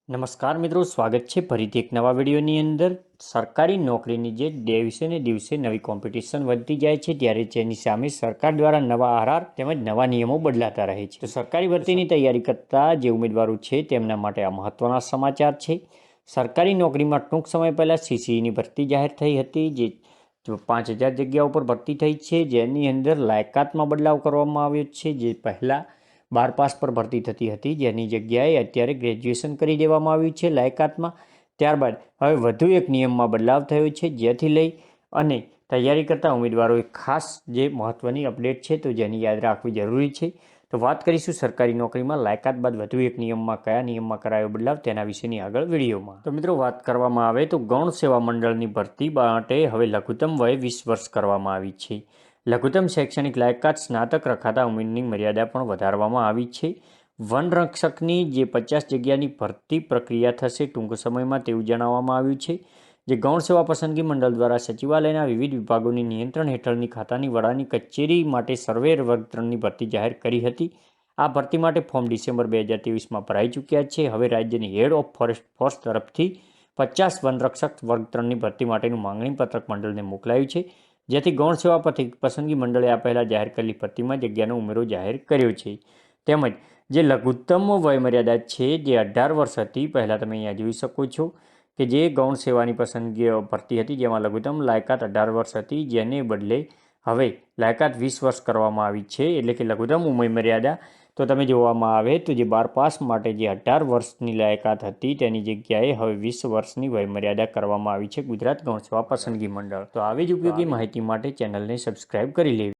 નમસ્કાર મિત્રો, સ્વાગત છે ફરીથી એક નવા વિડીયોની અંદર। સરકારી નોકરીની જે દિવસે ને દિવસે નવી કોમ્પિટિશન વધતી જાય છે, ત્યારે તેની સામે સરકાર દ્વારા નવા આરઆર તેમજ નવા નિયમો બદલાતા રહે છે। તો સરકારી ભરતીની તૈયારી કરતા જે ઉમેદવારો છે તેમના માટે આ મહત્વના સમાચાર છે। સરકારી નોકરીમાં ટૂંક સમય પહેલાં સીસીઈની ભરતી જાહેર થઈ હતી, જે 5000 જગ્યાઓ પર ભરતી થઈ છે, જેની અંદર લાયકાતમાં બદલાવ કરવામાં આવ્યો છે। જે પહેલાં 12 પાસ પર ભરતી થતી હતી, જેની જગ્યાએ અત્યારે ગ્રેજ્યુએશન કરી દેવામાં આવ્યું છે લાયકાતમાં। ત્યારબાદ હવે વધુ એક નિયમમાં બદલાવ થયો છે, જેથી લઈ અને તૈયારી કરતા ઉમેદવારોએ ખાસ જે મહત્વની અપડેટ છે તો જેની યાદ રાખવી જરૂરી છે। તો વાત કરીશું સરકારી નોકરીમાં લાયકાત બાદ વધુ એક નિયમમાં કયા નિયમમાં કરાયો બદલાવ તેના વિશેની આગળ વિડીયોમાં। તો મિત્રો, વાત કરવામાં આવે તો ગૌણ સેવા મંડળની ભરતી માટે હવે લઘુત્તમ વય 20 વર્ષ કરવામાં આવી છે। લઘુત્તમ શૈક્ષણિક લાયકાત સ્નાતક રખાતા ઉંમરની મર્યાદા પણ વધારવામાં આવી છે। વનરક્ષકની જે 50 જગ્યાની ભરતી પ્રક્રિયા થશે ટૂંક સમયમાં તેવું જણાવવામાં આવ્યું છે। જે ગૌણ સેવા પસંદગી મંડળ દ્વારા સચિવાલયના વિવિધ વિભાગોની નિયંત્રણ હેઠળની ખાતાની વડાની કચેરી માટે સર્વેયર વર્ગ 3ની ભરતી જાહેર કરી હતી। આ ભરતી માટે ફોર્મ ડિસેમ્બર 2023માં ભરાઈ ચૂક્યા છે। હવે રાજ્યની હેડ ઓફ ફોરેસ્ટ ફોર્સ તરફથી 50 વનરક્ષક વર્ગ 3ની ભરતી માટેનું માંગણી પત્રક મંડળને મોકલાયું છે, જેથી ગૌણ સેવા પસંદગી મંડળે આ પહેલાં જાહેર કરેલી ભરતીમાં જગ્યાનો ઉમેરો જાહેર કર્યો છે। તેમજ જે લઘુત્તમ વયમર્યાદા છે જે 18 વર્ષ હતી, પહેલાં તમે અહીંયા જોઈ શકો છો કે જે ગૌણ સેવાની પસંદગી ભરતી હતી જેમાં લઘુત્તમ લાયકાત 18 વર્ષ હતી, જેને બદલે હવે લાયકાત 20 વર્ષ કરવામાં આવી છે। એટલે કે લઘુત્તમ વયમર્યાદા તો તમે જોવામાં આવે તો જે 12 પાસ માટે જે 18 વર્ષની લાયકાત હતી તેની જગ્યાએ હવે 20 વર્ષની વયમર્યાદા કરવામાં આવી છે ગુજરાત ગૌણ સેવા પસંદગી મંડળ। તો આવી જ ઉપયોગી માહિતી માટે ચેનલને સબસ્ક્રાઈબ કરી લેવી।